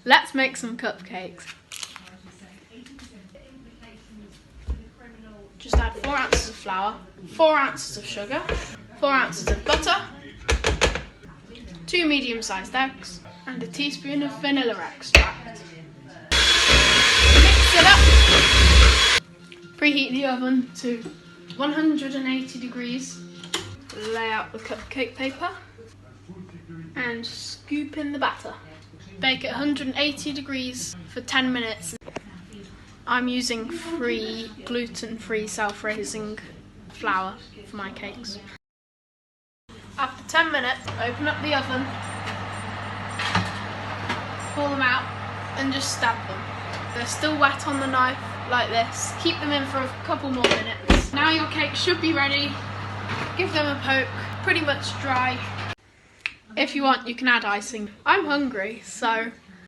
Let's make some cupcakes. Just add 4 ounces of flour, 4 ounces of sugar, 4 ounces of butter, 2 medium-sized eggs, and a teaspoon of vanilla extract. Mix it up. Preheat the oven to 180 degrees. Lay out the cupcake paper and scoop in the batter. Bake at 180 degrees for 10 minutes. I'm using gluten-free self-raising flour for my cakes. After 10 minutes, open up the oven, pull them out and just stab them. They're still wet on the knife like this. Keep them in for a couple more minutes. Now your cakes should be ready. Give them a poke, pretty much dry. If you want, you can add icing. I'm hungry, so